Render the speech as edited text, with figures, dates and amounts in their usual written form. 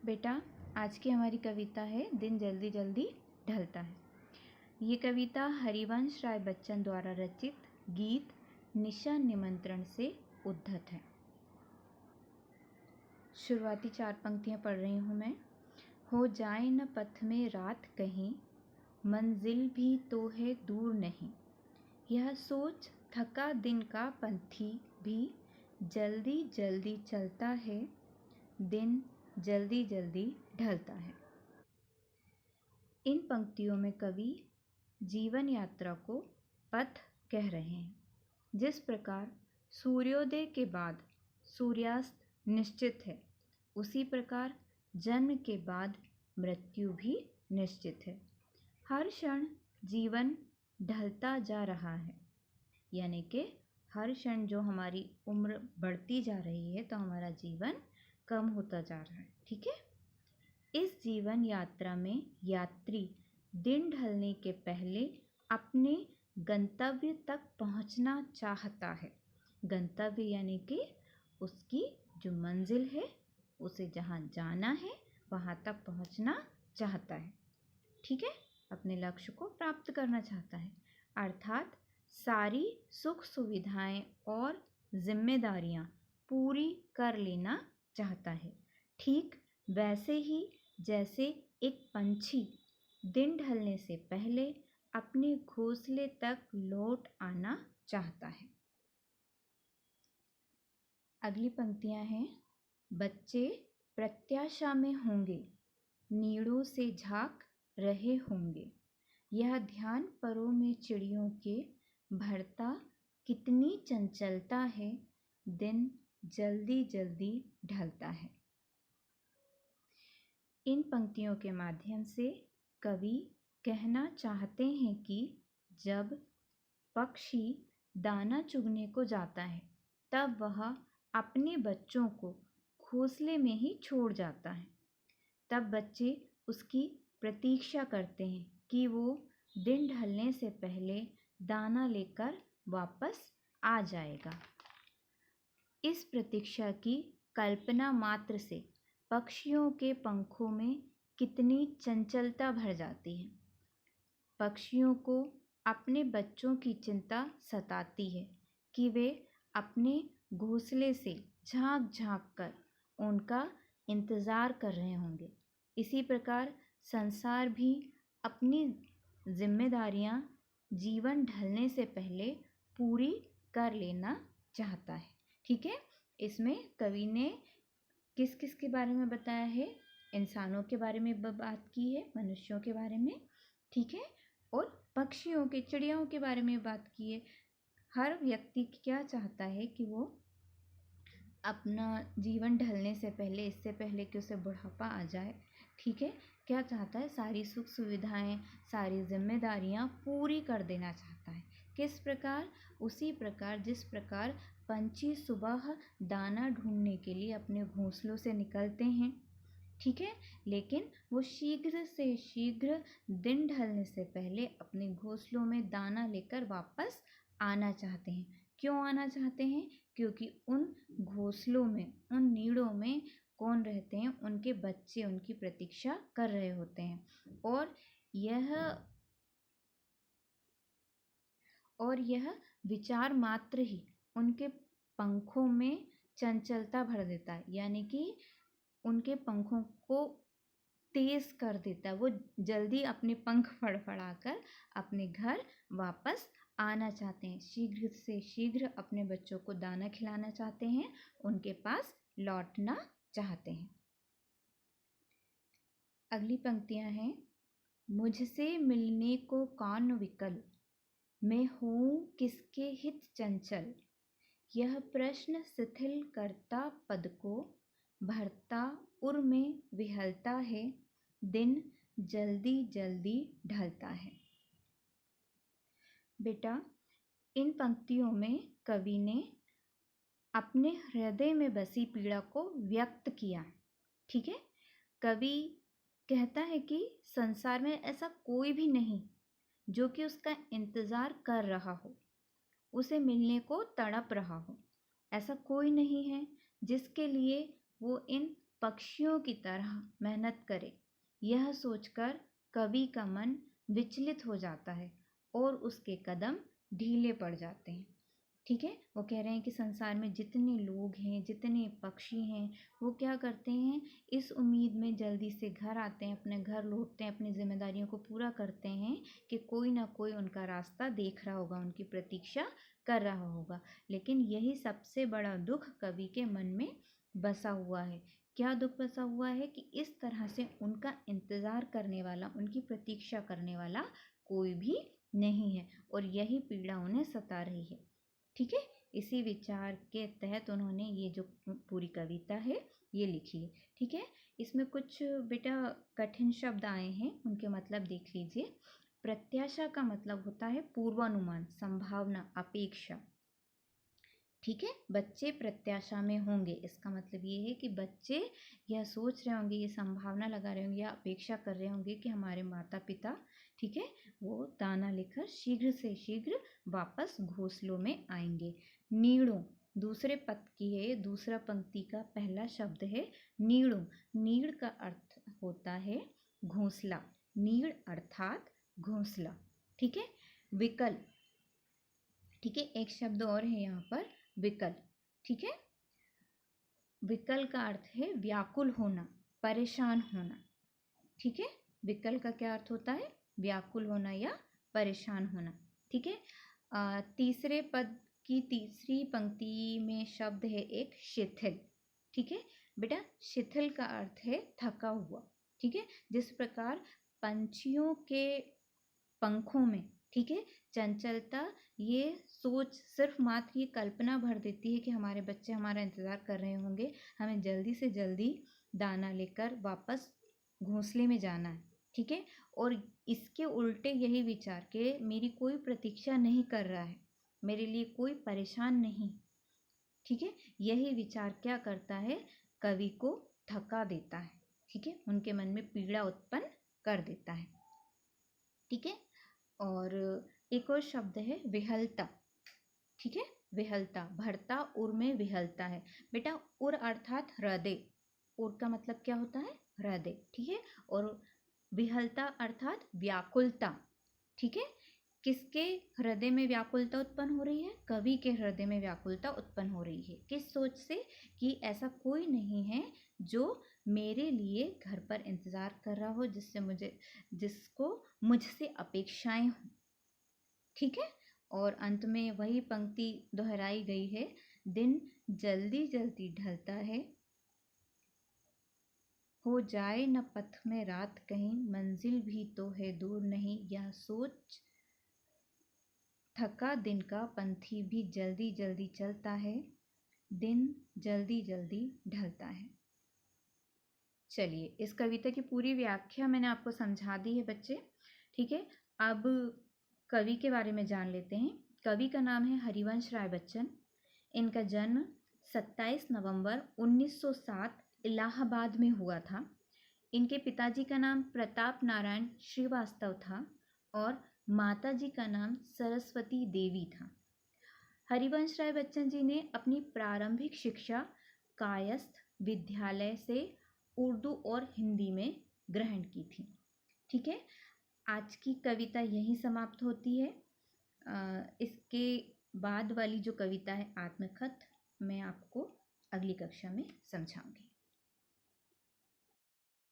बेटा, आज की हमारी कविता है दिन जल्दी जल्दी ढलता है। ये कविता हरिवंश राय बच्चन द्वारा रचित गीत निशा निमंत्रण से उद्धत है। शुरुआती 4 पंक्तियां पढ़ रही हूँ मैं। हो जाए न पथ में रात कहीं, मंजिल भी तो है दूर नहीं। यह सोच थका दिन का पंथी भी जल्दी जल्दी चलता है, दिन जल्दी जल्दी ढलता है। इन पंक्तियों में कवि जीवन यात्रा को पथ कह रहे हैं। जिस प्रकार सूर्योदय के बाद सूर्यास्त निश्चित है, उसी प्रकार जन्म के बाद मृत्यु भी निश्चित है। हर क्षण जीवन ढलता जा रहा है, यानी कि हर क्षण जो हमारी उम्र बढ़ती जा रही है तो हमारा जीवन कम होता जा रहा है। ठीक है। इस जीवन यात्रा में यात्री दिन ढलने के पहले अपने गंतव्य तक पहुंचना चाहता है। गंतव्य यानी कि उसकी जो मंजिल है, उसे जहां जाना है वहां तक पहुंचना चाहता है। ठीक है, अपने लक्ष्य को प्राप्त करना चाहता है, अर्थात सारी सुख सुविधाएं और जिम्मेदारियां पूरी कर लेना चाहता है। ठीक वैसे ही जैसे एक पंछी दिन ढलने से पहले अपने घोंसले तक लौट आना चाहता है। अगली पंक्तियां हैं। बच्चे प्रत्याशा में होंगे, नीड़ों से झांक रहे होंगे। यह ध्यान परों में चिड़ियों के भरता कितनी चंचलता है, दिन जल्दी जल्दी ढलता है। इन पंक्तियों के माध्यम से कवि कहना चाहते हैं कि जब पक्षी दाना चुगने को जाता है तब वह अपने बच्चों को घोंसले में ही छोड़ जाता है। तब बच्चे उसकी प्रतीक्षा करते हैं कि वो दिन ढलने से पहले दाना लेकर वापस आ जाएगा। इस प्रतीक्षा की कल्पना मात्र से पक्षियों के पंखों में कितनी चंचलता भर जाती है। पक्षियों को अपने बच्चों की चिंता सताती है कि वे अपने घोंसले से झांक झांक कर उनका इंतज़ार कर रहे होंगे। इसी प्रकार संसार भी अपनी जिम्मेदारियां जीवन ढलने से पहले पूरी कर लेना चाहता है। ठीक है, इसमें कवि ने किस किस के बारे में बताया है? इंसानों के बारे में बात की है, मनुष्यों के बारे में, ठीक है, और पक्षियों के, चिड़ियाओं के बारे में बात की है। हर व्यक्ति क्या चाहता है कि वो अपना जीवन ढलने से पहले, इससे पहले कि उसे बुढ़ापा आ जाए, ठीक है, क्या चाहता है? सारी सुख सुविधाएं, सारी जिम्मेदारियां पूरी कर देना चाहता है। किस प्रकार? उसी प्रकार जिस प्रकार पंछी सुबह दाना ढूंढने के लिए अपने घोंसलों से निकलते हैं, ठीक है, लेकिन वो शीघ्र से शीघ्र दिन ढलने से पहले अपने घोंसलों में दाना लेकर वापस आना चाहते हैं। क्यों आना चाहते हैं? क्योंकि उन घोंसलों में, उन नीड़ों में कौन रहते हैं? उनके बच्चे उनकी प्रतीक्षा कर रहे होते हैं। और यह विचार मात्र ही उनके पंखों में चंचलता भर देता है, यानी कि उनके पंखों को तेज कर देता है। वो जल्दी अपने पंख फड़फड़ाकर अपने घर वापस आना चाहते हैं, शीघ्र से शीघ्र अपने बच्चों को दाना खिलाना चाहते हैं, उनके पास लौटना चाहते हैं। अगली पंक्तियां हैं। मुझसे मिलने को कौन विकल, मैं हूँ किसके हित चंचल। यह प्रश्न शिथिल करता पद को, भरता उर में विहलता है, दिन जल्दी जल्दी ढलता है। बेटा, इन पंक्तियों में कवि ने अपने हृदय में बसी पीड़ा को व्यक्त किया। ठीक है, कवि कहता है कि संसार में ऐसा कोई भी नहीं जो कि उसका इंतज़ार कर रहा हो, उसे मिलने को तड़प रहा हो। ऐसा कोई नहीं है जिसके लिए वो इन पक्षियों की तरह मेहनत करे। यह सोचकर कवि का मन विचलित हो जाता है और उसके कदम ढीले पड़ जाते हैं। ठीक है, वो कह रहे हैं कि संसार में जितने लोग हैं, जितने पक्षी हैं, वो क्या करते हैं, इस उम्मीद में जल्दी से घर आते हैं, अपने घर लौटते हैं, अपनी जिम्मेदारियों को पूरा करते हैं कि कोई ना कोई उनका रास्ता देख रहा होगा, उनकी प्रतीक्षा कर रहा होगा। लेकिन यही सबसे बड़ा दुख कवि के मन में बसा हुआ है। क्या दुख बसा हुआ है कि इस तरह से उनका इंतज़ार करने वाला, उनकी प्रतीक्षा करने वाला कोई भी नहीं है, और यही पीड़ा उन्हें सता रही है। ठीक है, इसी विचार के तहत उन्होंने ये जो पूरी कविता है ये लिखी है। ठीक है, इसमें कुछ बेटा कठिन शब्द आए हैं, उनके मतलब देख लीजिए। प्रत्याशा का मतलब होता है पूर्वानुमान, संभावना, अपेक्षा। ठीक है, बच्चे प्रत्याशा में होंगे, इसका मतलब ये है कि बच्चे यह सोच रहे होंगे, ये संभावना लगा रहे होंगे या अपेक्षा कर रहे होंगे कि हमारे माता पिता, ठीक है, वो दाना लेकर शीघ्र से शीघ्र वापस घोंसलों में आएंगे। नीड़ों दूसरे पद की है, दूसरा पंक्ति का पहला शब्द है नीड़ों। नीड़ का अर्थ होता है घोंसला, नीड़ अर्थात घोंसला। ठीक है, विकल, ठीक है, एक शब्द और है यहाँ पर विकल। ठीक है, विकल का अर्थ है व्याकुल होना, परेशान होना। ठीक है, विकल का क्या अर्थ होता है, व्याकुल होना या परेशान होना। ठीक है, तीसरे पद की तीसरी पंक्ति में शब्द है एक शिथिल। ठीक है बेटा, शिथिल का अर्थ है थका हुआ। ठीक है, जिस प्रकार पंछियों के पंखों में, ठीक है, चंचलता, ये सोच सिर्फ मात्र ये कल्पना भर देती है कि हमारे बच्चे हमारा इंतज़ार कर रहे होंगे, हमें जल्दी से जल्दी दाना लेकर वापस घोंसले में जाना है। ठीक है, और इसके उल्टे यही विचार के मेरी कोई प्रतीक्षा नहीं कर रहा है, मेरे लिए कोई परेशान नहीं। ठीक है, यही विचार क्या करता है, कवि को थका देता है। ठीक है, उनके मन में पीड़ा उत्पन्न कर देता है। ठीक है, और एक और शब्द है विहलता। ठीक है, विहलता, भरता उर में विहलता है बेटा। उर अर्थात हृदय, उर का मतलब क्या होता है, हृदय। ठीक है, और विहलता अर्थात व्याकुलता। ठीक है, किसके हृदय में व्याकुलता उत्पन्न हो रही है, कवि के हृदय में व्याकुलता उत्पन्न हो रही है। किस सोच से, कि ऐसा कोई नहीं है जो मेरे लिए घर पर इंतजार कर रहा हो, जिसको मुझसे अपेक्षाएं हों। ठीक है, और अंत में वही पंक्ति दोहराई गई है, दिन जल्दी जल्दी ढलता है, हो जाए न पथ में रात कहीं, मंजिल भी तो है दूर नहीं। यह सोच थका दिन का पंथी भी जल्दी जल्दी चलता है, दिन जल्दी जल्दी ढलता है। चलिए, इस कविता की पूरी व्याख्या मैंने आपको समझा दी है बच्चे। ठीक है, अब कवि के बारे में जान लेते हैं। कवि का नाम है हरिवंश राय बच्चन। इनका जन्म 27 नवंबर 1907 इलाहाबाद में हुआ था। इनके पिताजी का नाम प्रताप नारायण श्रीवास्तव था और माताजी का नाम सरस्वती देवी था। हरिवंश राय बच्चन जी ने अपनी प्रारंभिक शिक्षा कायस्थ विद्यालय से उर्दू और हिंदी में ग्रहण की थी। ठीक है, आज की कविता यहीं समाप्त होती है। इसके बाद वाली जो कविता है आत्मकथ, मैं आपको अगली कक्षा में समझाऊंगी।